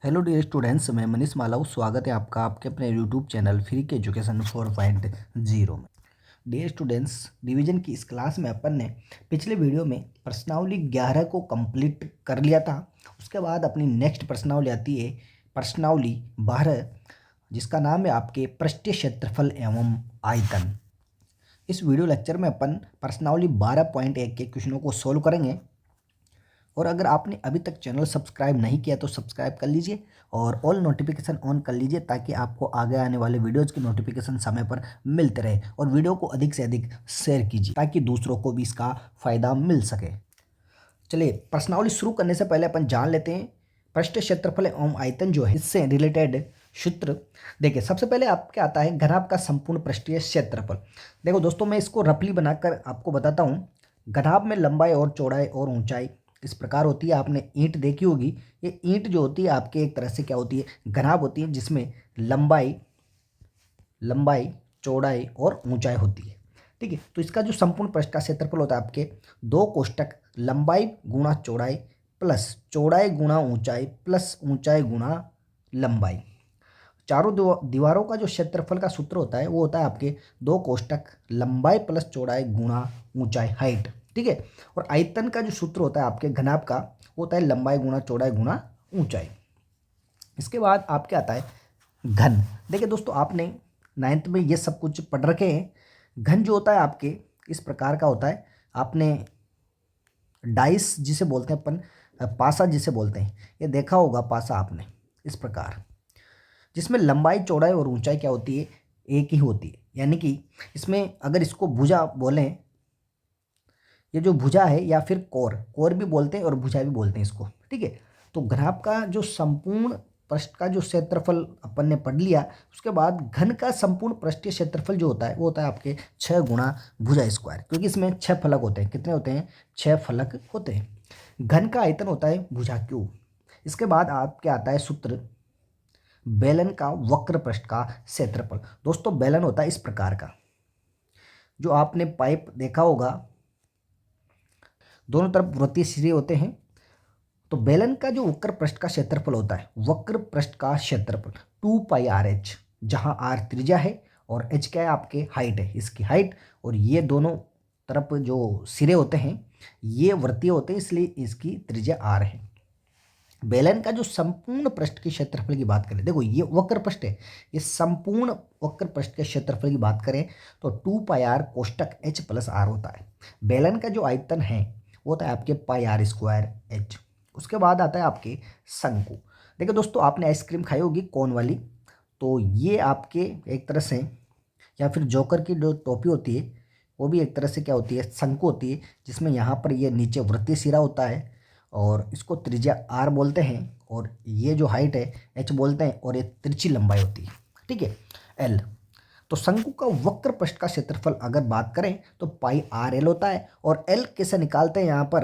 Hello dear students, मैं मनीष मालाऊ। स्वागत है आपका आपके अपने यूट्यूब चैनल फ्री के एजुकेशन 4.0 में। डियर स्टूडेंट्स, डिवीजन की इस क्लास में अपन ने पिछले वीडियो में प्रश्नावली 11 को कंप्लीट कर लिया था। उसके बाद अपनी नेक्स्ट प्रश्नावली आती है प्रश्नावली 12, जिसका नाम है आपके पृष्ठीय क्षेत्रफल एवं आयतन। इस वीडियो लेक्चर में अपन प्रश्नावली 12.1 के क्वेश्चनों को सोल्व करेंगे। और अगर आपने अभी तक चैनल सब्सक्राइब नहीं किया तो सब्सक्राइब कर लीजिए और ऑल नोटिफिकेशन ऑन कर लीजिए, ताकि आपको आगे आने वाले वीडियोज़ की नोटिफिकेशन समय पर मिलते रहे। और वीडियो को अधिक से अधिक शेयर कीजिए ताकि दूसरों को भी इसका फ़ायदा मिल सके। चलिए, प्रश्नावली शुरू करने से पहले अपन जान लेते हैं पृष्ठ क्षेत्रफल एवं आयतन जो है इससे रिलेटेड सूत्र। देखिए, सबसे पहले आपके आता है घनाभ का संपूर्ण पृष्ठीय क्षेत्रफल। देखो दोस्तों, मैं इसको रफली बनाकर आपको बताता हूँ। घनाभ में लंबाई और चौड़ाई और ऊंचाई इस प्रकार होती है। आपने ईंट देखी होगी। ये ईंट जो होती है आपके एक तरह से क्या होती है, घनाभ होती है, जिसमें लंबाई लंबाई चौड़ाई और ऊंचाई होती है। ठीक है, तो इसका जो संपूर्ण पृष्ठ का क्षेत्रफल होता है आपके दो कोष्टक लंबाई गुणा चौड़ाई प्लस चौड़ाई गुणा ऊंचाई प्लस ऊंचाई गुणा लंबाई। चारों दीवारों का जो क्षेत्रफल का सूत्र होता है वो होता है आपके दो कोष्टक लंबाई प्लस चौड़ाई गुणा ऊंचाई हाइट। ठीक है, और आयतन का जो सूत्र होता है आपके घनाभ का वो होता है लंबाई गुणा चौड़ाई गुणा ऊंचाई। इसके बाद आपके आता है घन। देखिए दोस्तों, आपने नाइन्थ में ये सब कुछ पढ़ रखे हैं। घन जो होता है आपके इस प्रकार का होता है। आपने डाइस जिसे बोलते हैं अपन, पासा जिसे बोलते हैं, ये देखा होगा पासा आपने, इस प्रकार, जिसमें लंबाई चौड़ाई और ऊंचाई क्या होती है, एक ही होती है। यानी कि इसमें अगर इसको भुजा बोलें, ये जो भुजा है या फिर कोर कोर भी बोलते हैं और भुजा भी बोलते हैं इसको। ठीक है, तो घनाभ का जो संपूर्ण पृष्ठ का जो क्षेत्रफल अपन ने पढ़ लिया, उसके बाद घन का संपूर्ण पृष्ठीय क्षेत्रफल जो होता है वो होता है आपके 6 गुणा भुजा स्क्वायर, क्योंकि इसमें 6 फलक होते हैं। कितने होते हैं? 6 फलक होते हैं। घन का आयतन होता है भुजा क्यूब। इसके बाद आपके आता है सूत्र बेलन का वक्र पृष्ठ का क्षेत्रफल। दोस्तों, बेलन होता है इस प्रकार का, जो आपने पाइप देखा होगा, दोनों तरफ वृत्तीय सिरे होते हैं। तो बेलन का जो वक्र पृष्ठ का क्षेत्रफल होता है, वक्र पृष्ठ का क्षेत्रफल 2πr h, जहां r त्रिज्या है और h क्या है आपके हाइट है, इसकी हाइट। और ये दोनों तरफ जो सिरे होते हैं ये वृत्तीय होते हैं, इसलिए इसकी त्रिज्या r है। बेलन का जो संपूर्ण पृष्ठ के क्षेत्रफल की बात करें, देखो ये वक्र पृष्ठ है, ये संपूर्ण वक्र पृष्ठ के क्षेत्रफल की बात करें तो 2πr कोष्टक h प्लस r होता है। बेलन का जो आयतन है वो होता है आपके πr² h। उसके बाद आता है आपके शंकु। देखो दोस्तों, आपने आइसक्रीम खाई होगी कोन वाली, तो ये आपके एक तरह से, या फिर जोकर की जो टोपी होती है वो भी एक तरह से क्या होती है, शंकु होती है, जिसमें यहाँ पर ये नीचे वृत्तीय सिरा होता है और इसको त्रिज्या r बोलते हैं, और ये जो हाइट है h बोलते हैं, और ये तिरछी लंबाई होती है। ठीक है, l। तो शंकु का वक्र पृष्ठ का क्षेत्रफल अगर बात करें तो πr/l होता है। और l कैसे निकालते हैं, यहाँ पर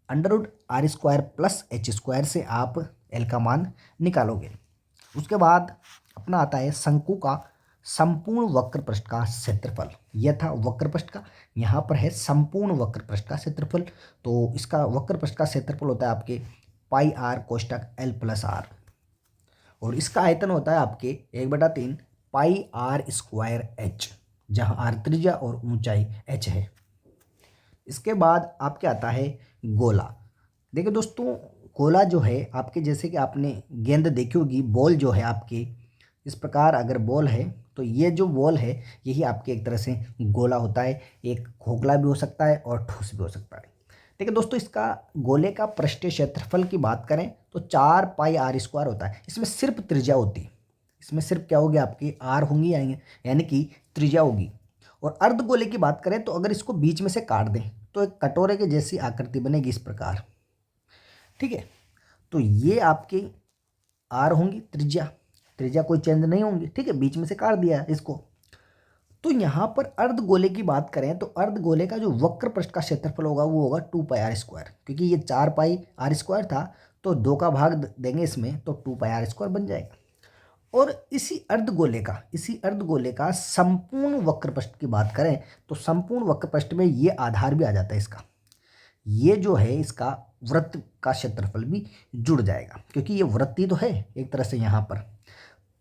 √r² प्लस h² से आप l का मान निकालोगे। उसके बाद अपना आता है शंकु का संपूर्ण वक्र पृष्ठ का क्षेत्रफल। यह था वक्र पृष्ठ का, यहाँ पर है संपूर्ण वक्र पृष्ठ का क्षेत्रफल। तो इसका वक्र पृष्ठ का क्षेत्रफल होता है आपके πr कोष्टक l प्लस r, और इसका आयतन होता है आपके 1/3 πr² h, जहाँ r त्रिज्या और ऊंचाई h है। इसके बाद आपके आता है गोला। देखिए दोस्तों, गोला जो है आपके, जैसे कि आपने गेंद देखी होगी, बॉल जो है आपके इस प्रकार अगर बॉल है तो ये जो बॉल है यही आपके एक तरह से गोला होता है। एक खोखला भी हो सकता है और ठोस भी हो सकता है। ठीक है दोस्तों, इसका गोले का पृष्ठीय क्षेत्रफल की बात करें तो 4πr² होता है। इसमें सिर्फ त्रिज्या होती है, इसमें सिर्फ क्या होगी आपकी r होंगी, यानी कि त्रिज्या होगी। और अर्धगोले की बात करें तो अगर इसको बीच में से काट दें तो एक कटोरे के जैसी आकृति बनेगी इस प्रकार। ठीक है, तो ये आपकी r होंगी त्रिज्या, त्रिज्या कोई चेंज नहीं होंगी। ठीक है, बीच में से काट दिया इसको। तो यहाँ पर अर्धगोले की बात करें तो अर्धगोले का जो वक्र पृष्ठ का क्षेत्रफल होगा वो होगा 2πr², क्योंकि ये 4πr² था, तो 2 का भाग देंगे इसमें तो 2πr² बन जाएगा। और इसी अर्धगोले का संपूर्ण वक्र पृष्ठ की बात करें तो संपूर्ण वक्र पृष्ठ में ये आधार भी आ जाता है इसका, ये जो है इसका वृत्त का क्षेत्रफल भी जुड़ जाएगा, क्योंकि ये वृत्त ही तो है एक तरह से यहाँ पर।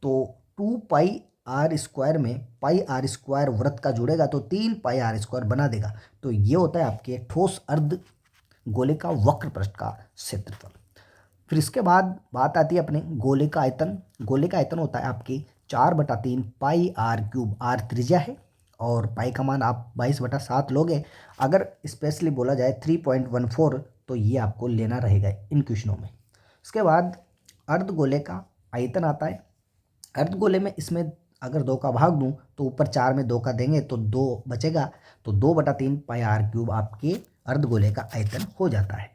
तो 2πr² में πr² वृत्त का जुड़ेगा तो 3πr² बना देगा। तो ये होता है आपके ठोस अर्ध गोले का वक्र पृष्ठ का क्षेत्रफल। फिर इसके बाद बात आती है अपने गोले का आयतन। गोले का आयतन होता है आपके 4/3 πr³ r त्रिज्या है और पाई का मान आप 22/7 लोगे। अगर स्पेशली बोला जाए 3.14 तो ये आपको लेना रहेगा इन क्वेश्चनों में। इसके बाद अर्धगोले का आयतन आता है। अर्धगोले में इसमें अगर 2 का भाग दूं तो ऊपर 4 में 2 का देंगे तो 2 बचेगा, तो 2/3 πr³ आपके अर्धगोले का आयतन हो जाता है।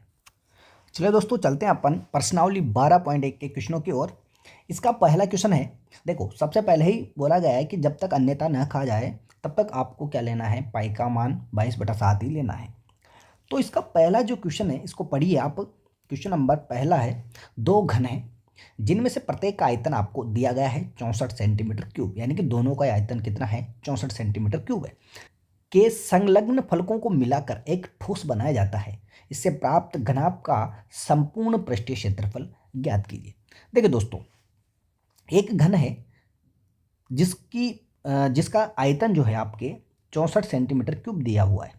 चलिए दोस्तों, चलते हैं अपन प्रश्नावली 12.1 के क्वेश्चनों की ओर। इसका पहला क्वेश्चन है, देखो सबसे पहले ही बोला गया है कि जब तक अन्यथा न खा जाए तब तक आपको क्या लेना है, पाई का मान 22/7 ही लेना है। तो इसका पहला जो क्वेश्चन है इसको पढ़िए आप। क्वेश्चन नंबर पहला है, 2 घन है जिनमें से प्रत्येक का आयतन आपको दिया गया है 64 सेंटीमीटर क्यूब, यानी कि दोनों का आयतन कितना है, 64 सेंटीमीटर क्यूब है, के संलग्न फलकों को मिलाकर एक ठोस बनाया जाता है। इससे प्राप्त घनाभ का संपूर्ण पृष्ठीय क्षेत्रफल ज्ञात कीजिए। देखिए दोस्तों, एक घन है जिसका आयतन जो है आपके 64 सेंटीमीटर क्यूब दिया हुआ है।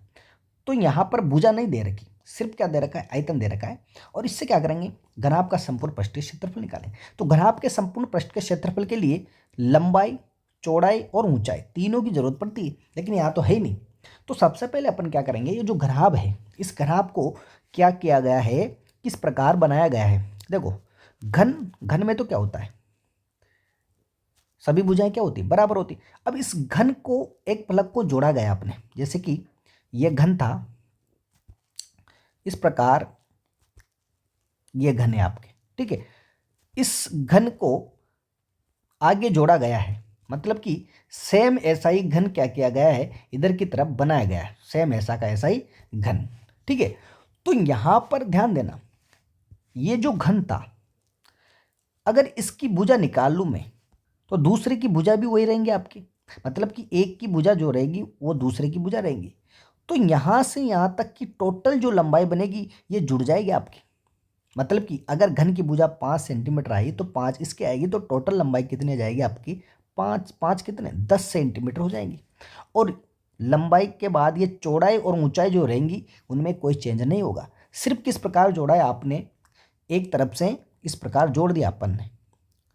तो यहाँ पर भुजा नहीं दे रखी, सिर्फ क्या दे रखा है, आयतन दे रखा है। और इससे क्या करेंगे, घनाभ का संपूर्ण पृष्ठीय क्षेत्रफल निकालें। तो घनाभ के संपूर्ण पृष्ठ के क्षेत्रफल के लिए लंबाई, चौड़ाई और ऊंचाई तीनों की जरूरत पड़ती है, लेकिन यहाँ तो है ही नहीं। तो सबसे पहले अपन क्या करेंगे, ये जो घनाभ है इस घनाभ को क्या किया गया है, किस प्रकार बनाया गया है। देखो घन में तो क्या होता है, सभी भुजाएं क्या होती, बराबर होती। अब इस घन को एक फलक को जोड़ा गया आपने, जैसे कि यह घन था, इस प्रकार यह घन है आपके, ठीक है। इस घन को आगे जोड़ा गया है, मतलब कि सेम ऐसा ही घन क्या किया गया है, इधर की तरफ बनाया गया है, सेम ऐसा का ऐसा ही घन, ठीक है। तो यहां पर ध्यान देना, ये जो घन था अगर इसकी भुजा निकाल लूं मैं तो दूसरे की भुजा भी वही रहेंगे आपकी, मतलब कि एक की भुजा जो रहेगी वो दूसरे की भुजा रहेगी। तो यहाँ से यहाँ तक की टोटल जो लंबाई बनेगी ये जुड़ जाएगी आपकी, मतलब कि अगर घन की भुजा 5 सेंटीमीटर आई तो 5 इसके आएगी, तो टोटल लंबाई कितनी आ जाएगी आपकी, 5 कितने 10 सेंटीमीटर हो जाएंगी। और लंबाई के बाद ये चौड़ाई और ऊंचाई जो रहेंगी उनमें कोई चेंज नहीं होगा। सिर्फ किस प्रकार जोड़ा है आपने, एक तरफ से इस प्रकार जोड़ दिया अपन ने,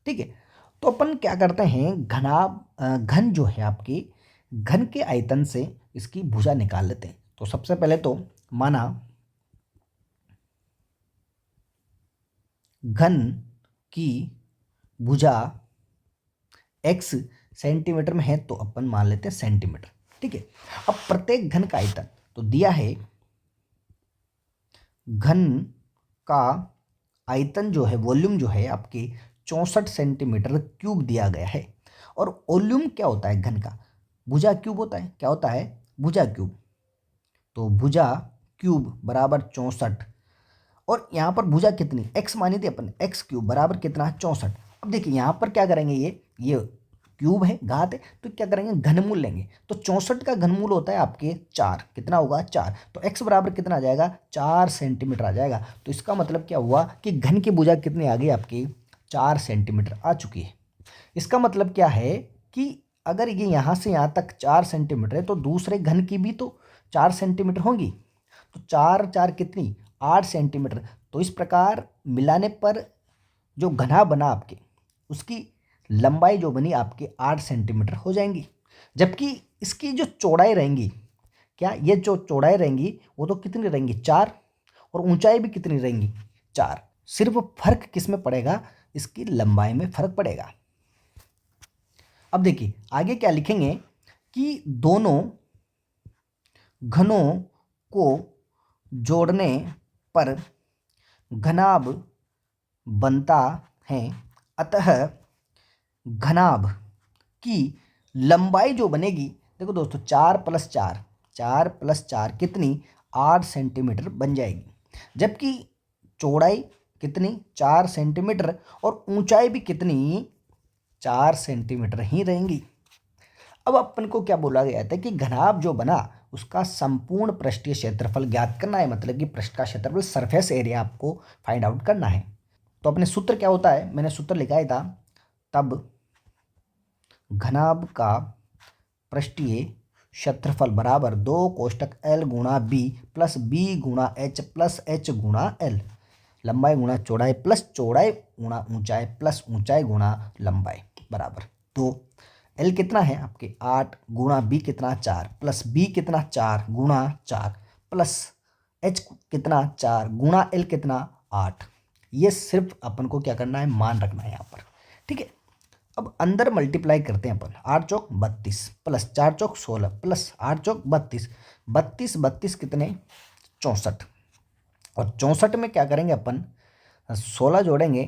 ठीक है। तो अपन क्या करते हैं, घन जो है आपकी, घन के आयतन से इसकी भुजा निकाल लेते हैं। तो सबसे पहले तो माना घन की भुजा x सेंटीमीटर में है तो अपन मान लेते हैं सेंटीमीटर, ठीक है। अब प्रत्येक घन का आयतन तो दिया है, घन का आयतन जो है, वॉल्यूम जो है आपके 64 सेंटीमीटर क्यूब दिया गया है। और वॉल्यूम क्या होता है घन का, भुजा क्यूब होता है, क्या होता है, भुजा क्यूब। तो भुजा क्यूब बराबर 64, और यहाँ पर भुजा कितनी x मानी थी अपन, x क्यूब बराबर कितना 64। अब देखिए यहाँ पर क्या करेंगे, ये क्यूब है, घात है, तो क्या करेंगे घनमूल लेंगे। तो 64 का घनमूल होता है आपके 4, कितना होगा 4, तो x बराबर कितना आ जाएगा 4 सेंटीमीटर आ जाएगा। तो इसका मतलब क्या हुआ कि घन की भुजा कितनी आ गई आपकी, 4 सेंटीमीटर आ चुकी है। इसका मतलब क्या है कि अगर ये यहाँ से यहाँ तक 4 सेंटीमीटर है तो दूसरे घन की भी तो 4 सेंटीमीटर होंगी, तो 4 कितनी 8 सेंटीमीटर। तो इस प्रकार मिलाने पर जो घना बना आपके, उसकी लंबाई जो बनी आपके 8 सेंटीमीटर हो जाएंगी। जबकि इसकी जो चौड़ाई रहेंगी, क्या ये जो चौड़ाई रहेंगी वो तो कितनी रहेंगी 4, और ऊंचाई भी कितनी रहेंगी 4। सिर्फ फर्क किस में पड़ेगा, इसकी लंबाई में फर्क पड़ेगा। अब देखिए आगे क्या लिखेंगे कि दोनों घनों को जोड़ने पर घनाभ बनता है, अतः घनाभ की लंबाई जो बनेगी, देखो दोस्तों 4 + 4 कितनी 8 सेंटीमीटर बन जाएगी। जबकि चौड़ाई कितनी 4 सेंटीमीटर और ऊंचाई भी कितनी 4 सेंटीमीटर ही रहेंगी। अब अपन को क्या बोला गया था कि घनाभ जो बना उसका संपूर्ण पृष्ठीय क्षेत्रफल ज्ञात करना है, मतलब कि पृष्ठ का क्षेत्रफल, सरफेस एरिया आपको फाइंड आउट करना है। तो अपने सूत्र क्या होता है, मैंने सूत्र लिखा ही था, तब घनाभ का पृष्ठीय क्षेत्रफल बराबर 2 कोष्टक L गुणा बी प्लस बी गुणा एच प्लस एच गुणा एल, लंबाई गुणा चौड़ाई प्लस चौड़ाई गुणा ऊंचाई प्लस ऊंचाई गुणा लंबाई बराबर 2। एल कितना है आपके 8 गुणा बी कितना 4 प्लस बी कितना 4 गुणा 4 प्लस एच कितना 4 गुणा एल कितना 8। ये सिर्फ अपन को क्या करना है, मान रखना है यहाँ पर, ठीक है। अब अंदर मल्टीप्लाई करते हैं अपन, 8 चौक 32 प्लस 4 चौक 16 प्लस 8 चौक 32, 32 32 कितने 64, और 64 में क्या करेंगे अपन 16 जोड़ेंगे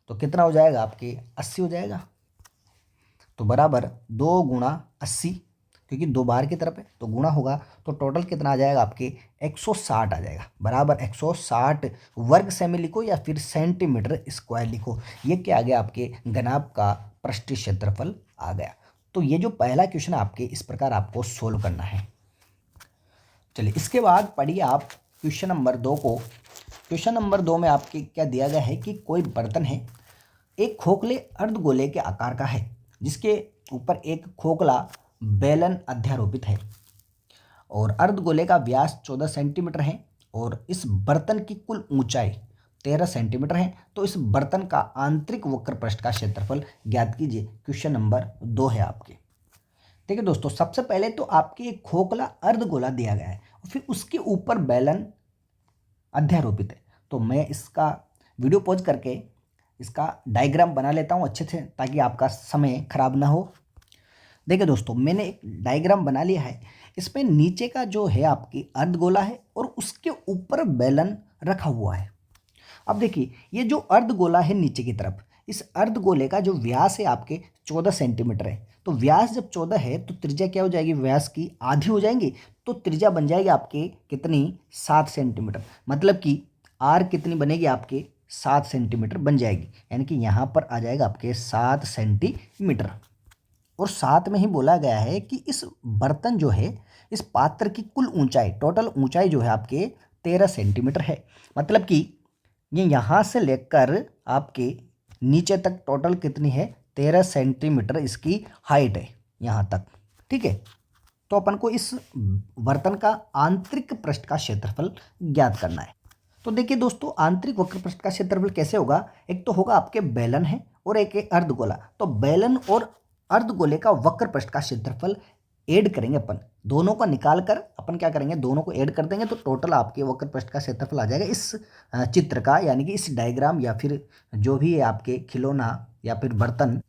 तो कितना हो जाएगा आपके 80 हो जाएगा। तो बराबर 2 गुणा 80, क्योंकि 2 बाहर की तरफ है तो गुणा होगा, तो टोटल कितना आ जाएगा आपके 160 आ जाएगा, बराबर 160 वर्ग सेमी लिखो या फिर सेंटीमीटर स्क्वायर लिखो। ये क्या आ गया आपके घनाभ का पृष्ठीय क्षेत्रफल आ गया। तो ये जो पहला क्वेश्चन आपके इस प्रकार आपको सोल्व करना है। चलिए इसके बाद पढ़िए आप क्वेश्चन नंबर 2 को। क्वेश्चन नंबर 2 में आपके क्या दिया गया है कि कोई बर्तन है, एक खोखले अर्धगोले के आकार का है, जिसके ऊपर एक खोखला बेलन अध्यारोपित है और अर्धगोले का व्यास 14 सेंटीमीटर है और इस बर्तन की कुल ऊंचाई 13 सेंटीमीटर है। तो इस बर्तन का आंतरिक वक्र पृष्ठ का क्षेत्रफल ज्ञात कीजिए। क्वेश्चन नंबर 2 है आपके। देखिए दोस्तों, सबसे पहले तो आपके एक खोखला अर्धगोला दिया गया है और फिर उसके ऊपर बेलन अध्यारोपित है। तो मैं इसका वीडियो पॉज करके इसका डायग्राम बना लेता हूँ अच्छे से, ताकि आपका समय खराब ना हो। देखिए दोस्तों, मैंने एक डायग्राम बना लिया है। इसमें नीचे का जो है आपकी अर्धगोला है और उसके ऊपर बेलन रखा हुआ है। अब देखिए, ये जो अर्धगोला है नीचे की तरफ, इस अर्धगोले का जो व्यास है आपके 14 सेंटीमीटर है। तो व्यास जब 14 है तो त्रिज्या क्या हो जाएगी, व्यास की आधी हो जाएंगी, तो त्रिज्या बन जाएगी आपके कितनी 7 सेंटीमीटर। मतलब कि आर कितनी बनेगी आपके 7 सेंटीमीटर बन जाएगी, यानी कि यहाँ पर आ जाएगा आपके 7 सेंटीमीटर। और साथ में ही बोला गया है कि इस बर्तन जो है, इस पात्र की कुल ऊंचाई, टोटल ऊंचाई जो है आपके 13 सेंटीमीटर है। मतलब कि ये यहाँ से लेकर आपके नीचे तक टोटल कितनी है, 13 सेंटीमीटर इसकी हाइट है यहाँ तक, ठीक है। तो अपन को इस बर्तन का आंतरिक पृष्ठ का क्षेत्रफल ज्ञात करना है। तो देखिए दोस्तों, आंतरिक वक्र पृष्ठ का क्षेत्रफल कैसे होगा, एक तो होगा आपके बेलन है और एक है अर्धगोला। तो बेलन और अर्धगोले का वक्र पृष्ठ का क्षेत्रफल ऐड करेंगे अपन, दोनों को निकाल कर अपन क्या करेंगे, दोनों को ऐड कर देंगे, तो टोटल आपके वक्र पृष्ठ का क्षेत्रफल आ जाएगा इस चित्र का, यानी कि इस डायग्राम या फिर जो भी है आपके खिलौना या फिर बर्तन।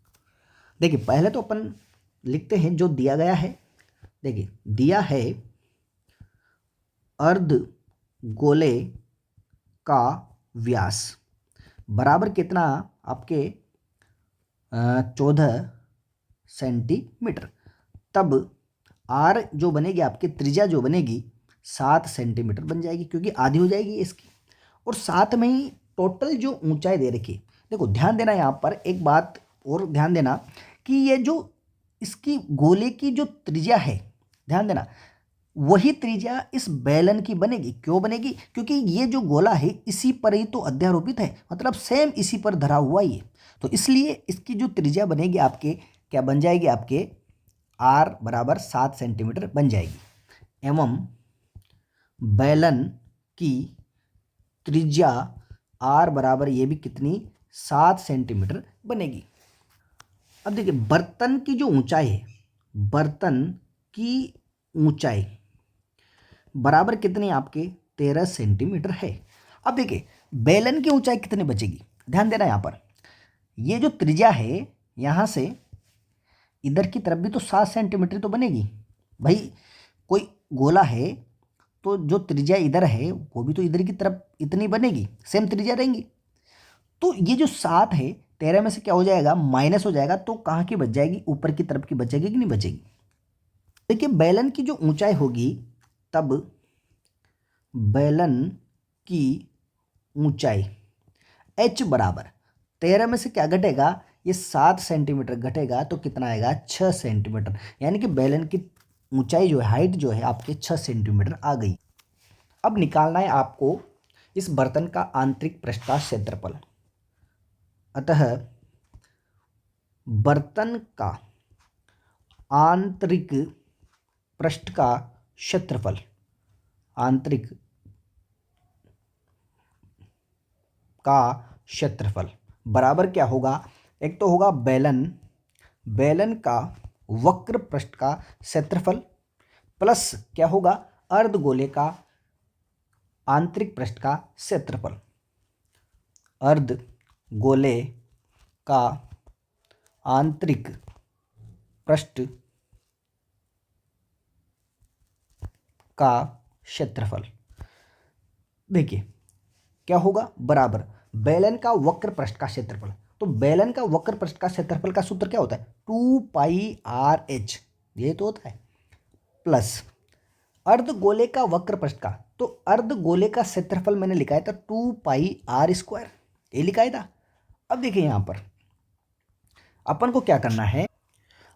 देखिए पहले तो अपन लिखते हैं जो दिया गया है। देखिए दिया है अर्धगोले का व्यास बराबर कितना आपके 14 सेंटीमीटर। तब आर जो बनेगी आपकी त्रिज्या जो बनेगी 7 सेंटीमीटर बन जाएगी, क्योंकि आधी हो जाएगी इसकी। और साथ में ही टोटल जो ऊंचाई दे रखी, देखो ध्यान देना यहाँ पर एक बात और ध्यान देना कि ये जो इसकी गोले की जो त्रिज्या है, ध्यान देना वही त्रिज्या इस बेलन की बनेगी। क्यों बनेगी, क्योंकि ये जो गोला है इसी पर ही तो अध्यारोपित है, मतलब सेम इसी पर धरा हुआ ये, तो इसलिए इसकी जो त्रिज्या बनेगी आपके क्या बन जाएगी, आपके आर बराबर 7 सेंटीमीटर बन जाएगी। एवं बेलन की त्रिज्या आर बराबर ये भी कितनी 7 सेंटीमीटर बनेगी। अब देखिए बर्तन की जो ऊंचाई है, बर्तन की ऊंचाई बराबर कितनी आपके 13 सेंटीमीटर है। अब देखिए बेलन की ऊंचाई कितनी बचेगी, ध्यान देना यहाँ पर, ये जो त्रिज्या है यहाँ से इधर की तरफ भी तो 7 सेंटीमीटर तो बनेगी भाई। कोई गोला है तो जो त्रिज्या इधर है वो भी तो इधर की तरफ इतनी बनेगी, सेम त्रिज्या रहेंगी। तो ये जो 7 है 13 में से क्या हो जाएगा, माइनस हो जाएगा, तो कहाँ की बच जाएगी, ऊपर की तरफ की बचेगी कि नहीं बचेगी। देखिए बेलन की जो ऊंचाई होगी, तब बेलन की ऊंचाई h बराबर 13 में से क्या घटेगा, ये 7 सेंटीमीटर घटेगा, तो कितना आएगा 6 सेंटीमीटर। यानी कि बेलन की ऊंचाई जो है, हाइट जो है आपके 6 सेंटीमीटर आ गई। अब निकालना है आपको इस बर्तन का आंतरिक पृष्ठ का क्षेत्रफल। अतः बर्तन का आंतरिक पृष्ठ का क्षेत्रफल, आंतरिक का क्षेत्रफल बराबर क्या होगा? एक तो होगा बेलन का वक्र पृष्ठ का क्षेत्रफल प्लस क्या होगा? अर्धगोले का आंतरिक पृष्ठ का क्षेत्रफल। अर्धगोले का आंतरिक पृष्ठ का क्षेत्रफल। देखिए क्या होगा? बराबर बेलन का वक्र पृष्ठ का क्षेत्रफल। तो बेलन का वक्र पृष्ठ का क्षेत्रफल का सूत्र क्या होता है? 2πRh, ये तो होता है, प्लस अर्धगोले का वक्र पृष्ठ का, तो अर्धगोले का क्षेत्रफल मैंने लिखा था 2πr², ये लिखा है था। अब देखिए यहाँ पर अपन को क्या करना है,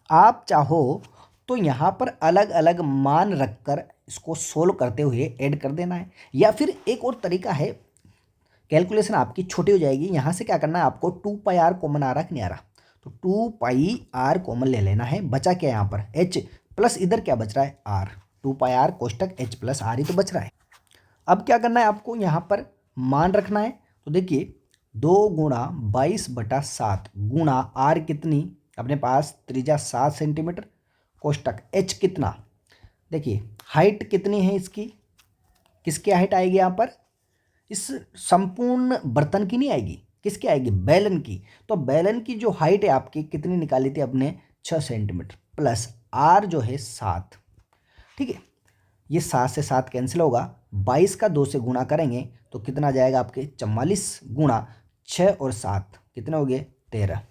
आप चाहो तो यहाँ पर अलग अलग मान रखकर इसको सोल्व करते हुए ऐड कर देना है, या फिर एक और तरीका है, कैलकुलेशन आपकी छोटी हो जाएगी। यहाँ से क्या करना है आपको, 2πr कॉमन आ रहा कि नहीं आ रहा, तो 2πr कॉमन ले लेना है। बचा क्या यहाँ पर? h प्लस इधर क्या बच रहा है? r, 2πr कोष्टक h plus r ही तो बच रहा है। अब क्या करना है आपको, यहाँ पर मान रखना है। तो देखिए 2 गुणा 22/7 गुणा r कितनी अपने पास, त्रिज्या 7 सेंटीमीटर, कोष्टक h कितना, देखिए हाइट कितनी है इसकी, किसकी हाइट आएगी यहाँ पर? इस संपूर्ण बर्तन की नहीं आएगी, किसकी आएगी? बेलन की। तो बेलन की जो हाइट है आपकी कितनी निकाली थी अपने? 6 सेंटीमीटर, प्लस r जो है 7। ठीक है, ये 7 से 7 कैंसिल होगा, 22 का 2 से गुणा करेंगे तो कितना आ जाएगा आपके? 44 गुणा 6 और 7 कितने हो गए? 13।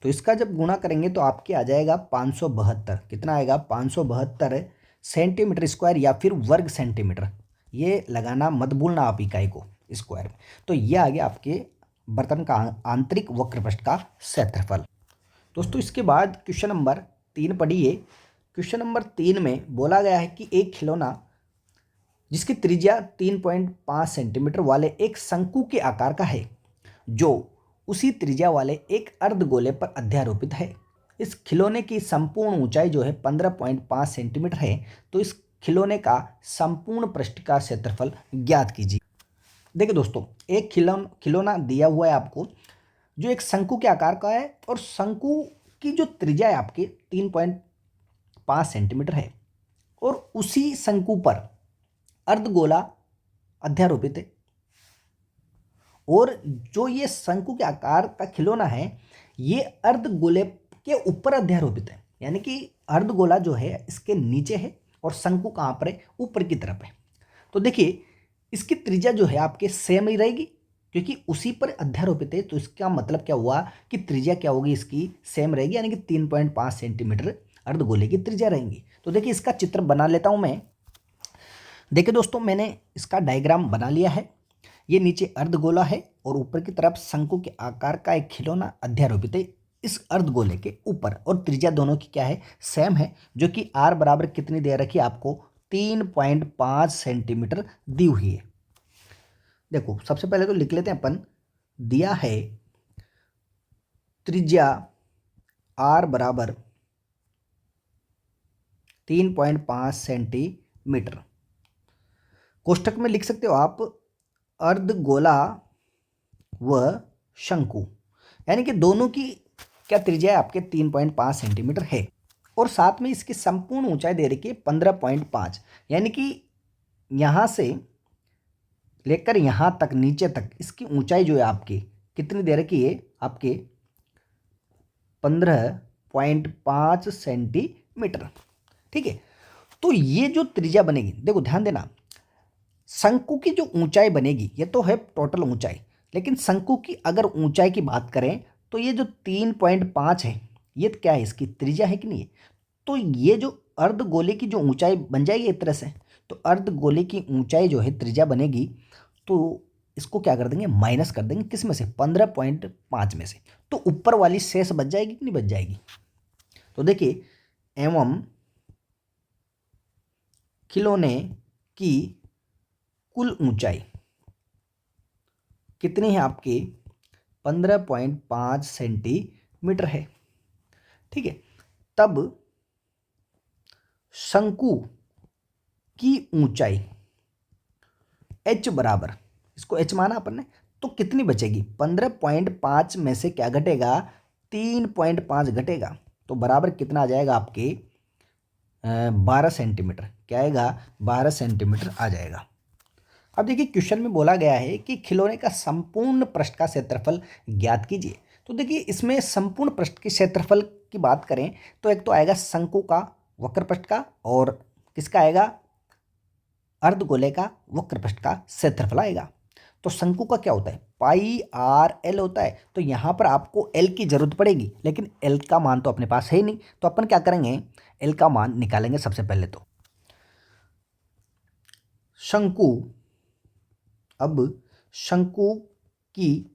तो इसका जब गुणा करेंगे तो आपके आ जाएगा 572। कितना आएगा? 572 सेंटीमीटर स्क्वायर या फिर वर्ग सेंटीमीटर। ये लगाना मत भूलना आप इकाई को स्क्वायर में। तो ये आ गया आपके बर्तन का आंतरिक वक्र पृष्ठ का क्षेत्रफल। दोस्तों इसके बाद क्वेश्चन नंबर 3 पढ़िए। क्वेश्चन नंबर 3 में बोला गया है कि एक खिलौना जिसकी त्रिज्या 3.5 सेंटीमीटर वाले एक शंकु के आकार का है, जो उसी त्रिज्या वाले एक अर्धगोले पर अध्यारोपित है। इस खिलौने की संपूर्ण ऊंचाई जो है 15.5 सेंटीमीटर है। तो इस खिलौने का संपूर्ण पृष्ठ का क्षेत्रफल ज्ञात कीजिए। देखिए दोस्तों, एक खिलौना दिया हुआ है आपको जो एक शंकु के आकार का है, और शंकु की जो त्रिज्या है आपके 3.5 सेंटीमीटर है, और उसी शंकु पर अर्धगोला अध्यारोपित है। और जो ये शंकु के आकार का खिलौना है ये अर्धगोले के ऊपर अध्यारोपित है, यानी कि अर्धगोला जो है इसके नीचे है और शंकु कहाँ पर है? ऊपर की तरफ है। तो देखिए इसकी त्रिज्या जो है आपके सेम ही रहेगी, क्योंकि उसी पर अध्यारोपित है। तो इसका मतलब क्या हुआ कि त्रिज्या क्या होगी? इसकी सेम रहेगी, यानी कि 3.5 सेंटीमीटर अर्धगोले की त्रिज्या रहेंगी। तो देखिए इसका चित्र बना लेता हूं मैं। देखिए दोस्तों, मैंने इसका डायग्राम बना लिया है। ये नीचे अर्धगोला है और ऊपर की तरफ शंकु के आकार का एक खिलौना अध्यारोपित है इस अर्धगोले के ऊपर, और त्रिज्या दोनों की क्या है? सेम है, जो कि r बराबर कितनी दे रखी है आपको? 3.5 सेंटीमीटर दी हुई है। देखो सबसे पहले तो लिख लेते हैं अपन, दिया है त्रिज्या r बराबर 3.5 सेंटीमीटर। कोष्टक में लिख सकते हो आप अर्धगोला व शंकु, यानी कि दोनों की क्या त्रिज्या है आपके? 3.5 सेंटीमीटर है, और साथ में इसकी संपूर्ण ऊंचाई दे रखी है 15.5, यानी कि यहाँ से लेकर यहाँ तक नीचे तक इसकी ऊंचाई जो है आपकी कितनी दे रखी है? आपके 15.5 सेंटीमीटर। ठीक है, तो ये जो त्रिज्या बनेगी, देखो ध्यान देना, शंकु की जो ऊंचाई बनेगी ये तो है टोटल ऊंचाई, लेकिन शंकु की अगर ऊंचाई की बात करें तो ये जो 3.5 है ये क्या है? इसकी त्रिज्या है कि नहीं है? तो ये जो अर्धगोले की जो ऊंचाई बन जाएगी एक तरह से, तो अर्धगोले की ऊंचाई जो है त्रिज्या बनेगी, तो इसको क्या कर देंगे? माइनस कर देंगे, किस में से? 15.5 में से। तो ऊपर वाली शेष बच जाएगी कि नहीं बच जाएगी? तो देखिए एवं खिलौने की कुल ऊंचाई कितनी है आपके 15.5 सेंटीमीटर है। ठीक है, तब शंकु की ऊंचाई h बराबर, इसको h माना अपन ने, तो कितनी बचेगी 15.5 में से क्या घटेगा 3.5 घटेगा, तो बराबर कितना आ जाएगा आपके 12 सेंटीमीटर। क्या आएगा 12 सेंटीमीटर आ जाएगा। अब देखिए क्वेश्चन में बोला गया है कि खिलौने का संपूर्ण पृष्ठ का क्षेत्रफल ज्ञात कीजिए। तो देखिए इसमें संपूर्ण पृष्ठ के क्षेत्रफल की बात करें तो एक तो आएगा शंकु का वक्र पृष्ठ का, और किसका आएगा अर्धगोले का वक्र पृष्ठ का क्षेत्रफल आएगा। तो शंकु का क्या होता है पाई आर एल होता है, तो यहाँ पर आपको एल की जरूरत पड़ेगी, लेकिन एल का मान तो अपने पास है ही नहीं, तो अपन क्या करेंगे एल का मान निकालेंगे सबसे पहले। तो शंकु, अब शंकु की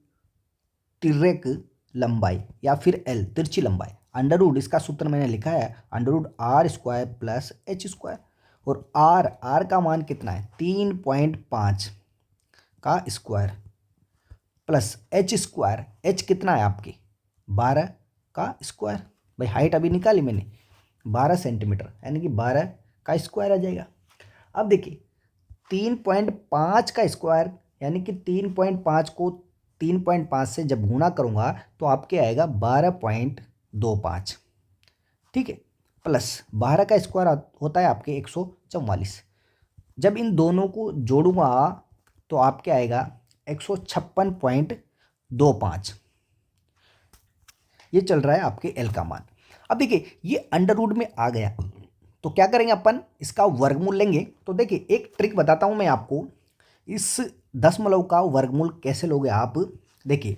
तिर्यक लंबाई या फिर एल तिरछी लंबाई, अंडर रूट इसका सूत्र मैंने लिखा है under root r square plus h square, और आर का मान कितना है 3.5 का square plus h square, h कितना है आपकी 12 का स्क्वायर। भाई हाइट अभी निकाली मैंने 12 सेंटीमीटर, यानी कि 12 का स्क्वायर आ जाएगा। अब देखिए 3.5 का स्क्वायर यानी कि 3.5 को 3.5 से जब गुणा करूंगा तो आपके आएगा 12.25। ठीक है, प्लस 12 का स्क्वायर होता है आपके 144। जब इन दोनों को जोड़ूंगा तो आपके आएगा 156.25। ये चल रहा है आपके एल का मान। अब देखिए ये अंडर रूट में आ गया, तो क्या करेंगे अपन इसका वर्गमूल लेंगे। तो देखिए एक ट्रिक बताता हूं मैं आपको, इस दशमलव का वर्गमूल कैसे लोगे आप। देखिए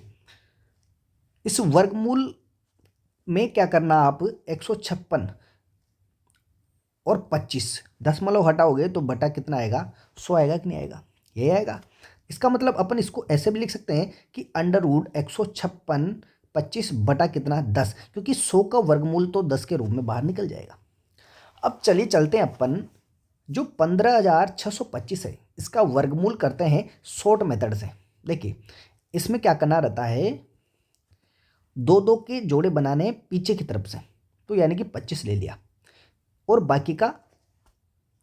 इस वर्गमूल में क्या करना आप 156 और 25 दशमलव हटाओगे तो बटा कितना आएगा 100 आएगा कि नहीं आएगा, ये आएगा। इसका मतलब अपन इसको ऐसे भी लिख सकते हैं कि अंडर रूट 156 25 बटा कितना 10, क्योंकि 100 का वर्गमूल तो 10 के रूप में बाहर निकल जाएगा। अब चलिए चलते हैं अपन, जो 15,625 है इसका वर्गमूल करते हैं शॉर्ट मेथड से। देखिए इसमें क्या करना रहता है, दो दो के जोड़े बनाने पीछे की तरफ से, तो यानी कि 25 ले लिया और बाकी का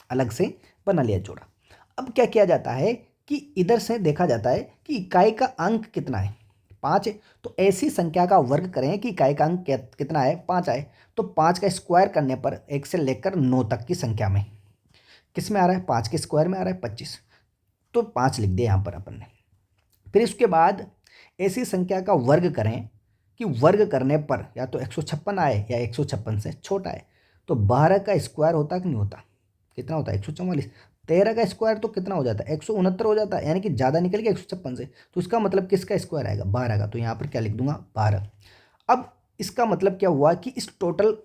अलग से बना लिया जोड़ा। अब क्या किया जाता है कि इधर से देखा जाता है कि इकाई का अंक कितना है 5 है, तो ऐसी संख्या का वर्ग करें कि इकाई का अंक कितना है 5 आए। तो 5 का स्क्वायर करने पर 1 से लेकर 9 तक की संख्या में किस में आ रहा है 5 के स्क्वायर में आ रहा है 25, तो 5 लिख दिया यहाँ पर अपन ने। फिर इसके बाद ऐसी संख्या का वर्ग करें कि वर्ग करने पर या तो 156 आए या 156 से छोटा है। तो 12 का स्क्वायर होता कि नहीं होता, कितना होता है 144। 13 का स्क्वायर तो कितना हो जाता है 169 हो जाता है, यानी कि ज़्यादा निकल गया 156 से, तो इसका मतलब किसका स्क्वायर आएगा 12 का, तो यहाँ पर क्या लिख दूंगा 12। अब इसका मतलब क्या हुआ कि इस टोटल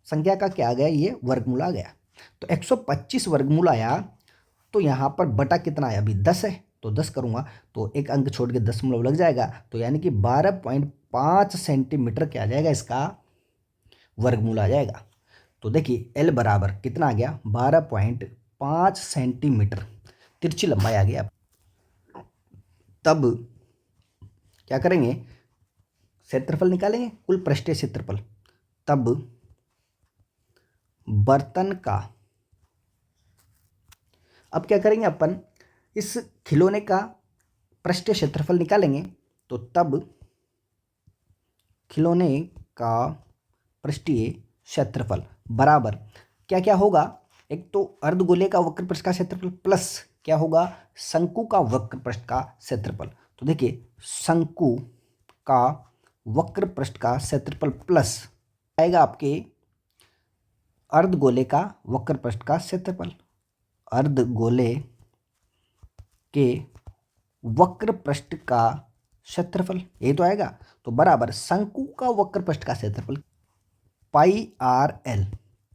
संख्या का क्या आ गया ये वर्गमूल आ गया, तो 125 वर्गमूल आया, तो यहाँ पर बटा कितना है अभी 10 है, तो 10 करूँगा तो एक अंक छोड़ के दशमलव लग जाएगा, तो यानी कि 12.5 सेंटीमीटर क्या आ जाएगा इसका वर्गमूल आ जाएगा। तो देखिए एल बराबर कितना आ गया 12.5 सेंटीमीटर तिरछी लंबाई आ गया। तब क्या करेंगे क्षेत्रफल निकालेंगे, कुल पृष्ठीय क्षेत्रफल। तब बर्तन का, अब क्या करेंगे अपन इस खिलौने का पृष्ठीय क्षेत्रफल निकालेंगे, तो तब खिलौने का पृष्ठीय क्षेत्रफल बराबर क्या क्या होगा, एक तो अर्धगोले का वक्र पृष्ठ का क्षेत्रफल प्लस क्या होगा शंकु का वक्र पृष्ठ का क्षेत्रफल। तो देखिए शंकु का वक्र पृष्ठ का क्षेत्रफल प्लस आएगा आपके अर्धगोले का वक्र पृष्ठ का क्षेत्रफल, अर्धगोले के वक्र पृष्ठ का क्षेत्रफल ये तो आएगा, तो बराबर शंकु का वक्र पृष्ठ का क्षेत्रफल पाई आर एल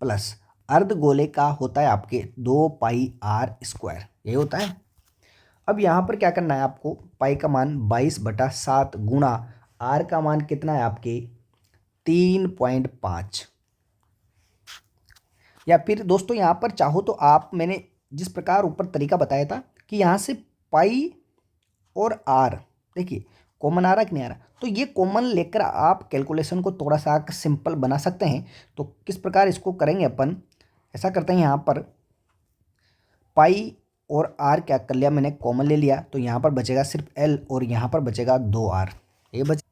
प्लस अर्धगोले का होता है आपके 2 पाई आर स्क्वायर, ये होता है। अब यहाँ पर क्या करना है आपको, पाई का मान 22/7 गुणा आर का मान कितना है आपके 3.5, या फिर दोस्तों यहाँ पर चाहो तो आप, मैंने जिस प्रकार ऊपर तरीका बताया था कि यहाँ से पाई और आर देखिए कॉमन आ रहा कि नहीं आ रहा, तो ये कॉमन लेकर आप कैलकुलेशन को थोड़ा सा सिंपल बना सकते हैं। तो किस प्रकार इसको करेंगे अपन, ऐसा करते हैं यहाँ पर पाई और आर क्या कर लिया मैंने, कॉमन ले लिया, तो यहाँ पर बचेगा सिर्फ एल और यहाँ पर बचेगा 2r, ये बच।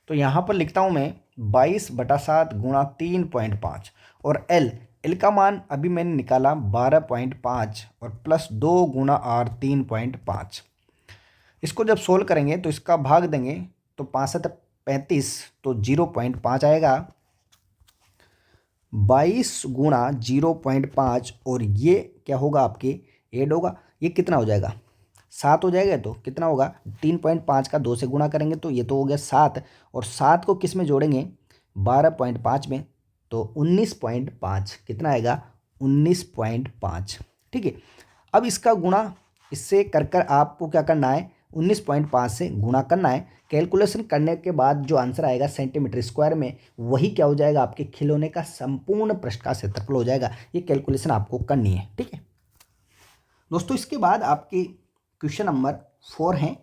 तो यहाँ पर लिखता हूँ मैं 22/7 गुणा 3.5 और एल का मान अभी मैंने निकाला 12.5 और प्लस 2 गुणा आर 3.5। इसको जब सोल्व करेंगे तो इसका भाग देंगे तो 5×7=35, तो 0.5 आएगा। 22 गुणा 0.5 और ये क्या होगा आपके ऐड होगा, ये कितना हो जाएगा 7 हो जाएगा। तो कितना होगा 3.5 का 2 से गुणा करेंगे तो ये तो हो गया 7, और 7 को किस में जोड़ेंगे 12.5 में, तो 19.5 कितना आएगा 19.5। ठीक है, अब इसका गुणा इससे कर कर आपको क्या करना है 19.5 से गुणा करना है। कैलकुलेशन करने के बाद जो आंसर आएगा सेंटीमीटर स्क्वायर में, वही क्या हो जाएगा आपके खिलौने का संपूर्ण पृष्ठ का क्षेत्रफल हो जाएगा। ये कैलकुलेशन आपको करनी है। ठीक है दोस्तों, इसके बाद आपके क्वेश्चन नंबर 4 है,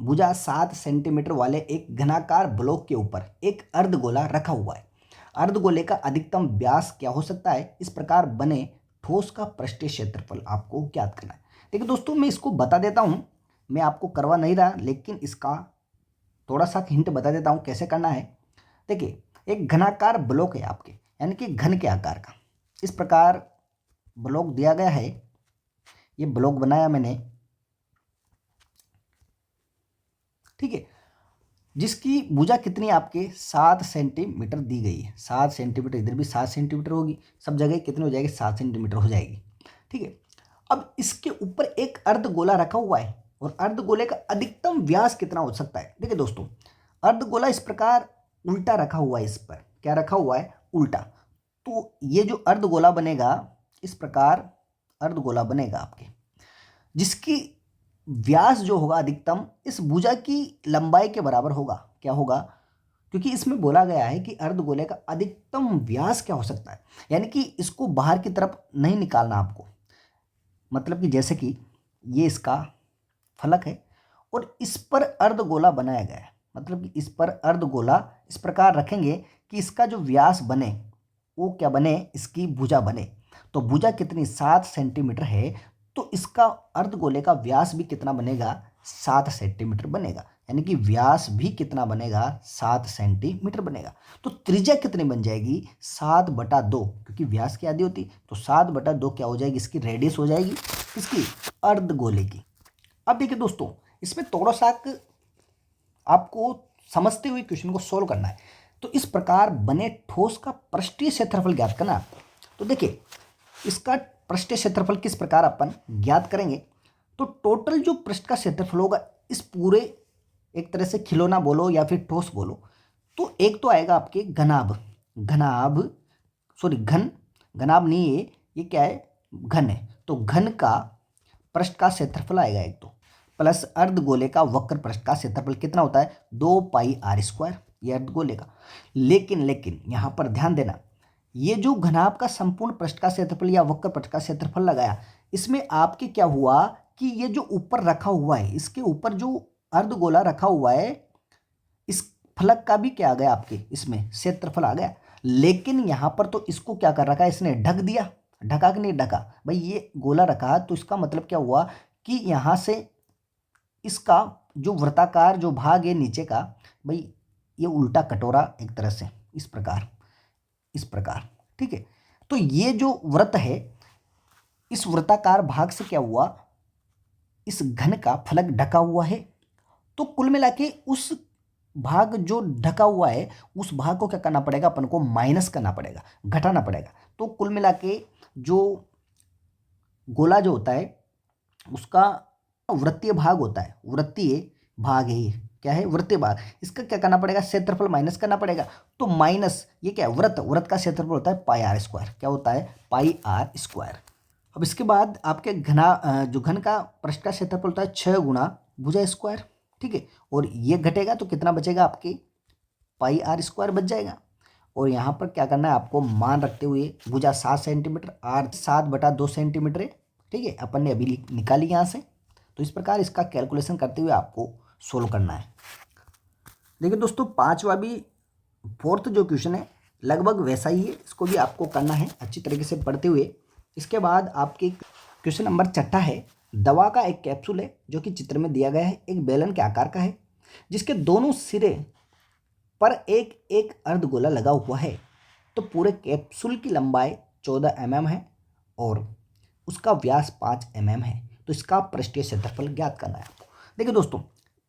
भुजा 7 सेंटीमीटर वाले एक घनाकार ब्लॉक के ऊपर एक अर्धगोला रखा हुआ है। अर्धगोले का अधिकतम व्यास क्या हो सकता है, इस प्रकार बने ठोस का पृष्ठीय क्षेत्रफल आपको ज्ञात करना है। देखिए दोस्तों, मैं इसको बता देता हूँ, मैं आपको करवा नहीं रहा, लेकिन इसका थोड़ा सा हिंट बता देता हूँ कैसे करना है। देखिए, एक घनाकार ब्लॉक है आपके, यानी कि घन के आकार का, इस प्रकार ब्लॉक दिया गया है। ये ब्लॉक बनाया मैंने, ठीक है, जिसकी भुजा कितनी आपके 7 सेंटीमीटर दी गई है। 7 सेंटीमीटर, इधर भी 7 सेंटीमीटर होगी, सब जगह कितनी हो जाएगी 7 सेंटीमीटर हो जाएगी। ठीक है, अब इसके ऊपर एक अर्धगोला रखा हुआ है और अर्धगोले का अधिकतम व्यास कितना हो सकता है। देखिए दोस्तों, अर्धगोला इस प्रकार उल्टा रखा हुआ है, इस पर क्या रखा हुआ है उल्टा, तो ये जो अर्धगोला बनेगा इस प्रकार अर्धगोला बनेगा आपके, जिसकी व्यास जो होगा अधिकतम इस भुजा की लंबाई के बराबर होगा। क्या होगा, क्योंकि इसमें बोला गया है कि अर्धगोले का अधिकतम व्यास क्या हो सकता है, यानी कि इसको बाहर की तरफ नहीं निकालना आपको, मतलब कि जैसे कि ये इसका फलक है और इस पर अर्धगोला बनाया गया है, मतलब कि इस पर अर्धगोला इस प्रकार रखेंगे कि इसका जो व्यास बने वो क्या बने, इसकी भुजा बने। तो भुजा कितनी 7 सेंटीमीटर है, तो इसका अर्धगोले का व्यास भी कितना बनेगा 7 सेंटीमीटर बनेगा, यानी कि व्यास भी कितना बनेगा 7 सेंटीमीटर बनेगा। तो त्रिज्या कितनी बन जाएगी 7/2, क्योंकि व्यास की आधी होती, तो 7/2 क्या हो जाएगी, इसकी रेडियस हो जाएगी इसकी अर्धगोले की। अब देखिए दोस्तों, इसमें थोड़ा सा आपको समझते हुए क्वेश्चन को सोल्व करना है। तो इस प्रकार बने ठोस का पृष्ठीय क्षेत्रफल ज्ञात करना है। तो देखिए, इसका पृष्ठीय क्षेत्रफल किस प्रकार अपन ज्ञात करेंगे, तो टोटल जो पृष्ठ का क्षेत्रफल होगा इस पूरे, एक तरह से खिलौना बोलो या फिर ठोस बोलो, तो एक तो आएगा आपके घनाभ, घन, घनाभ नहीं है, ये क्या है घन है, तो घन का पृष्ठ का क्षेत्रफल आएगा एक, तो प्लस अर्धगोले का वक्र पृष्ठ का क्षेत्रफल कितना होता है 2πr², ये अर्धगोले का। लेकिन यहाँ पर ध्यान देना, ये जो घनाभ का संपूर्ण पृष्ठ का क्षेत्रफल या वक्र पृष्ठ का क्षेत्रफल लगाया, इसमें आपके क्या हुआ कि ये जो ऊपर रखा हुआ है, इसके ऊपर जो अर्धगोला रखा हुआ है, इस फलक का भी क्या आ गया आपके इसमें क्षेत्रफल आ गया। लेकिन यहाँ पर तो इसको क्या कर रखा है, इसने ढक दिया, ढका कि नहीं ढका भाई, ये गोला रखा, तो इसका मतलब क्या हुआ कि यहाँ से इसका जो वृत्ताकार जो भाग है नीचे का, भाई ये उल्टा कटोरा एक तरह से इस प्रकार, ठीक है। तो ये जो वृत्त है, इस वृत्ताकार भाग से क्या हुआ, इस घन का फलक ढका हुआ है, तो कुल मिला के उस भाग जो ढका हुआ है उस भाग को क्या करना पड़ेगा, अपन को माइनस करना पड़ेगा, घटाना पड़ेगा। तो कुल मिला के जो गोला जो होता है उसका वृत्तीय भाग होता है, वृत्तीय भाग है ये, क्या है वृत्तीय भाग, इसका क्या करना पड़ेगा क्षेत्रफल माइनस करना पड़ेगा। तो माइनस ये क्या है वृत्त का क्षेत्रफल होता है πr², क्या होता है πr²। अब इसके बाद आपके जो घन का पृष्ठ का क्षेत्रफल होता है 6 गुणा भुजा स्क्वायर, ठीक है, और ये घटेगा तो कितना बचेगा आपके πr² बच जाएगा। और यहाँ पर क्या करना है आपको मान रखते हुए, भुजा 7 सेंटीमीटर, r 7/2 सेंटीमीटर है, ठीक है, अपन ने अभी निकाली यहाँ से। तो इस प्रकार इसका कैलकुलेशन करते हुए आपको सोल्व करना है। देखिए दोस्तों, पांचवा भी फोर्थ जो क्वेश्चन है लगभग वैसा ही है, इसको भी आपको करना है अच्छी तरीके से पढ़ते हुए। इसके बाद आपके क्वेश्चन नंबर छठा है, दवा का एक कैप्सूल है जो कि चित्र में दिया गया है, एक बेलन के आकार का है जिसके दोनों सिरे पर एक एक अर्धगोला लगा हुआ है। तो पूरे कैप्सूल की लंबाई 14 mm है और उसका व्यास 5 mm है। तो इसका पृष्ठीय क्षेत्रफल ज्ञात करना है आपको। देखिए दोस्तों,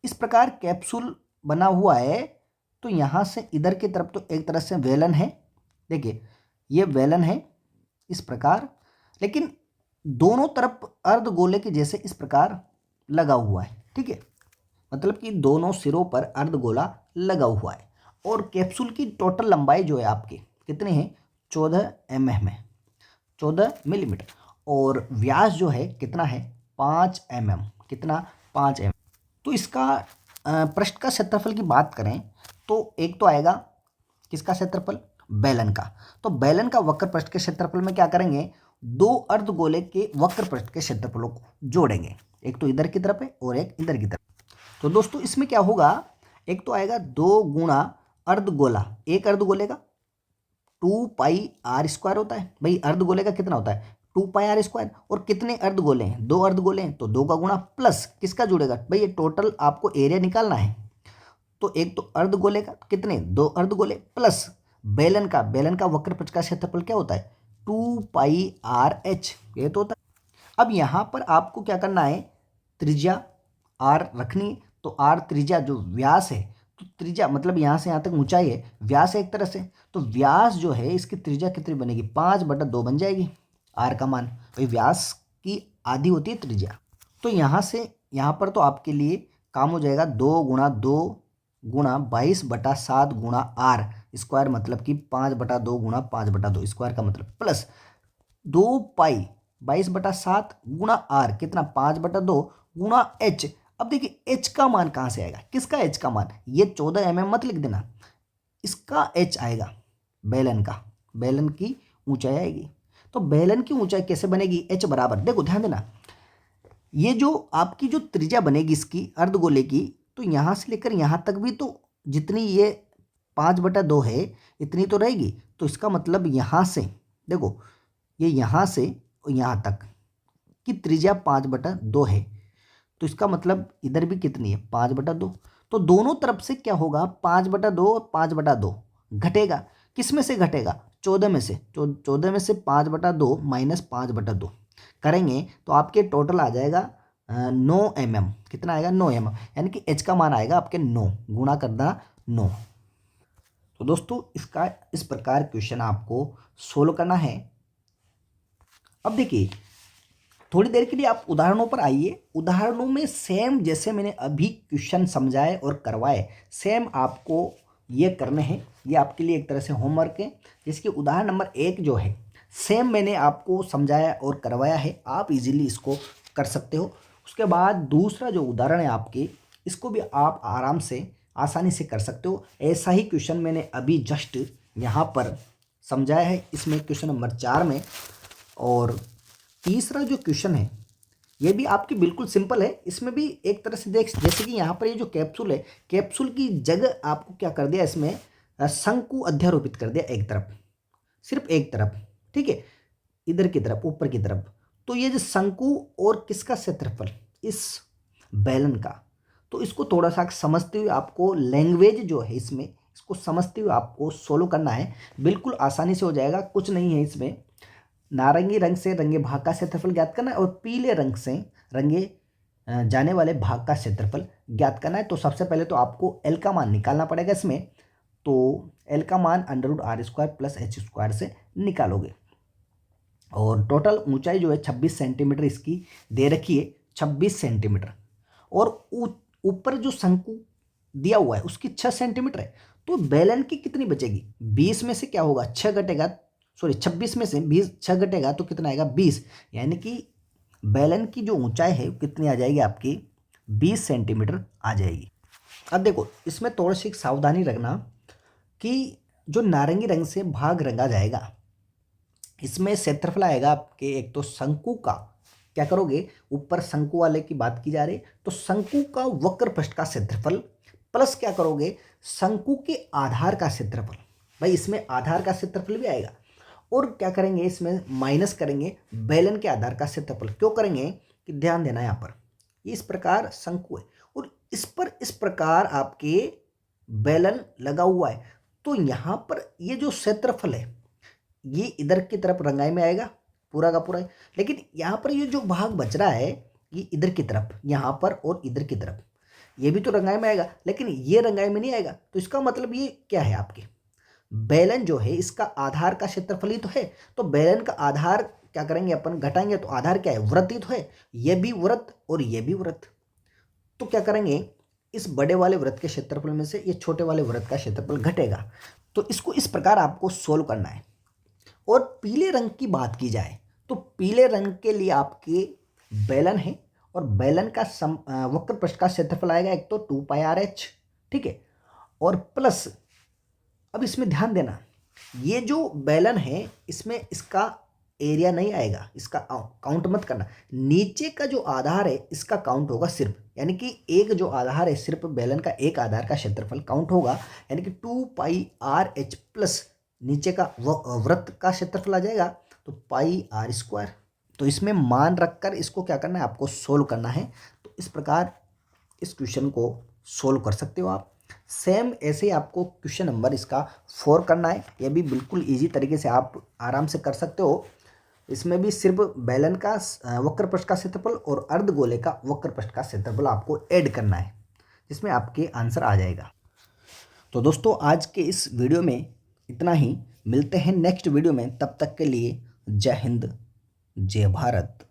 इस प्रकार कैप्सूल बना हुआ है, तो यहाँ से इधर की तरफ तो एक तरह से वेलन है, देखिए ये वेलन है इस प्रकार, लेकिन दोनों तरफ अर्धगोले के जैसे इस प्रकार लगा हुआ है। ठीक है, मतलब कि दोनों सिरों पर अर्धगोला लगा हुआ है। और कैप्सूल की टोटल लंबाई जो है आपकी कितनी है, 14 mm है, 14 मिलीमीटर। और व्यास जो है कितना है, 5 mm, कितना, 5 mm। तो इसका पृष्ठ का क्षेत्रफल की बात करें तो एक तो आएगा किसका क्षेत्रफल, बेलन का। तो बेलन का वक्र पृष्ठ के क्षेत्रफल में क्या करेंगे, दो अर्धगोले के वक्र पृष्ठ के क्षेत्रफलों को जोड़ेंगे, एक तो इधर की तरफ है और एक इधर की तरफ। तो दोस्तों इसमें क्या होगा, एक तो आएगा 2 गुणा अर्धगोला, एक अर्धगोले का 2πr² होता है। भाई अर्धगोले का कितना होता है, 2πr²। और कितने अर्धगोले हैं, 2 अर्धगोले हैं, तो 2 का गुणा प्लस किसका जुड़ेगा, भाई ये टोटल आपको एरिया निकालना है। तो एक तो अर्धगोले का कितने, 2 अर्धगोले प्लस बेलन का, बेलन का वक्र पृष्ठ का क्षेत्रफल क्या होता है, 2πrh, ये तो होता है। अब यहाँ पर आपको क्या करना है, त्रिज्या r रखनी। तो r त्रिज्या जो व्यास है, तो त्रिज्या मतलब यहाँ से यहाँ तक ऊंचाई है, व्यास है एक तरह से। तो व्यास जो है इसकी त्रिज्या कितनी बनेगी, 5/2 बन जाएगी r का मान। भाई व्यास की आधी होती है त्रिज्या। तो यहाँ से यहाँ पर तो आपके लिए काम हो जाएगा 2 गुणा 2 गुणा 22/7 गुणा r स्क्वायर, मतलब कि 5/2 गुणा 5/2 स्क्वायर का मतलब प्लस 2π 22/7 गुणा r कितना, 5/2 गुणा h। अब देखिए h का मान कहाँ से आएगा, किसका h का मान, ये 14 mm मत लिख देना, इसका h आएगा बेलन का, बेलन की ऊंचाई आएगी। तो बेलन की ऊंचाई कैसे बनेगी, h बराबर, देखो ध्यान देना, ये जो आपकी जो त्रिज्या बनेगी इसकी अर्धगोले की, तो यहाँ से लेकर यहाँ तक भी तो जितनी ये 5/2 है इतनी तो रहेगी। तो इसका मतलब यहाँ से देखो, ये यहाँ से यहाँ तक की त्रिज्या 5/2 है। तो इसका मतलब इधर भी कितनी है, 5/2। तो दोनों तरफ से क्या होगा, 5/2 और 5/2 घटेगा, किस में से घटेगा, 14 में से। 14 में से 5/2 माइनस 5/2 करेंगे तो आपके टोटल आ जाएगा 9 mm, कितना आएगा, 9 mm, यानी कि h का मान आएगा आपके 9, गुणा करना 9। तो दोस्तों इसका इस प्रकार क्वेश्चन आपको सोल्व करना है। अब देखिए थोड़ी देर के लिए आप उदाहरणों पर आइए, उदाहरणों में सेम जैसे मैंने अभी क्वेश्चन समझाए और करवाए सेम आपको ये करने हैं। ये आपके लिए एक तरह से होमवर्क है, जिसके उदाहरण नंबर 1 जो है सेम मैंने आपको समझाया और करवाया है, आप इजीली इसको कर सकते हो। उसके बाद दूसरा जो उदाहरण है आपके, इसको भी आप आराम से आसानी से कर सकते हो। ऐसा ही क्वेश्चन मैंने अभी जस्ट यहाँ पर समझाया है, इसमें क्वेश्चन नंबर 4 में। और तीसरा जो क्वेश्चन है ये भी आपकी बिल्कुल सिंपल है, इसमें भी एक तरह से देख, जैसे कि यहाँ पर ये जो कैप्सूल है, कैप्सूल की जगह आपको क्या कर दिया, इसमें शंकु अध्यारोपित कर दिया एक तरफ, सिर्फ एक तरफ, ठीक है, इधर की तरफ, ऊपर की तरफ। तो ये जो शंकु और किसका क्षेत्रफल, इस बेलन का। तो इसको थोड़ा सा समझते हुए आपको लैंग्वेज जो है इसमें, इसको समझते हुए आपको सोल्व करना है, बिल्कुल आसानी से हो जाएगा, कुछ नहीं है इसमें। नारंगी रंग से रंगे भाग का क्षेत्रफल ज्ञात करना है और पीले रंग से रंगे जाने वाले भाग का क्षेत्रफल ज्ञात करना है। तो सबसे पहले तो आपको एल का मान निकालना पड़ेगा इसमें। तो एल का मान √r² प्लस h² से निकालोगे। और टोटल ऊंचाई जो है 26 सेंटीमीटर इसकी दे रखी है, 26 सेंटीमीटर। और ऊपर जो शंकु दिया हुआ है उसकी 6 सेंटीमीटर है। तो बेलन की कितनी बचेगी, 20 में से क्या होगा, 6 घटेगा, सॉरी 26 में से 20 6 घटेगा तो कितना आएगा, 20। यानी कि बेलन की जो ऊंचाई है कितनी आ जाएगी आपकी, 20 सेंटीमीटर आ जाएगी। अब देखो इसमें थोड़ी सी सावधानी रखना कि जो नारंगी रंग से भाग रंगा जाएगा, इसमें क्षेत्रफल आएगा आपके एक तो शंकु का क्या करोगे, ऊपर शंकु वाले की बात की जा रही है तो शंकु का वक्र पृष्ठ का क्षेत्रफल प्लस क्या करोगे, शंकु के आधार का क्षेत्रफल। भाई इसमें आधार का क्षेत्रफल भी आएगा, और क्या करेंगे इसमें माइनस करेंगे बेलन के आधार का क्षेत्रफल। क्यों करेंगे कि ध्यान देना, यहाँ पर ये इस प्रकार शंकु है और इस पर इस प्रकार आपके बेलन लगा हुआ है, तो यहाँ पर ये जो क्षेत्रफल है ये इधर की तरफ रंगाई में आएगा पूरा का पूरा, लेकिन यहाँ पर ये जो भाग बच रहा है ये इधर की तरफ, यहाँ पर और इधर की तरफ, ये भी तो रंगाई में आएगा, लेकिन ये रंगाई में नहीं आएगा। तो इसका मतलब ये क्या है, आपके बेलन जो है इसका आधार का क्षेत्रफल ही तो है, तो बेलन का आधार क्या करेंगे अपन, घटाएंगे, तो आधार क्या है, वृत्त ही तो है, ये भी वृत्त और ये भी वृत्त। तो क्या करेंगे, इस बड़े वाले वृत्त के क्षेत्रफल में से ये छोटे वाले वृत्त का क्षेत्रफल घटेगा। तो इसको इस प्रकार आपको सोल्व करना है। और पीले रंग की बात की जाए तो पीले रंग के लिए आपके बेलन है, और बेलन का वक्र पृष्ठ का क्षेत्रफल आएगा एक तो 2πr/h, ठीक है, और प्लस अब इसमें ध्यान देना, ये जो बेलन है इसमें इसका एरिया नहीं आएगा, इसका काउंट मत करना, नीचे का जो आधार है इसका काउंट होगा सिर्फ, यानी कि एक जो आधार है सिर्फ बेलन का एक आधार का क्षेत्रफल काउंट होगा, यानी कि 2πr/h प्लस नीचे का वृत्त का क्षेत्रफल आ जाएगा तो πr²। तो इसमें मान रखकर इसको क्या करना है, आपको सोल्व करना है। तो इस प्रकार इस क्वेश्चन को सोल्व कर सकते हो आप। सेम ऐसे ही आपको क्वेश्चन नंबर इसका 4 करना है, यह भी बिल्कुल इजी तरीके से आप आराम से कर सकते हो। इसमें भी सिर्फ बेलन का वक्र पृष्ठ का क्षेत्रफल और अर्धगोले का वक्र पृष्ठ का क्षेत्रफल आपको ऐड करना है, जिसमें आपके आंसर आ जाएगा। तो दोस्तों आज के इस वीडियो में इतना ही, मिलते हैं नेक्स्ट वीडियो में, तब तक के लिए जय हिंद जय भारत।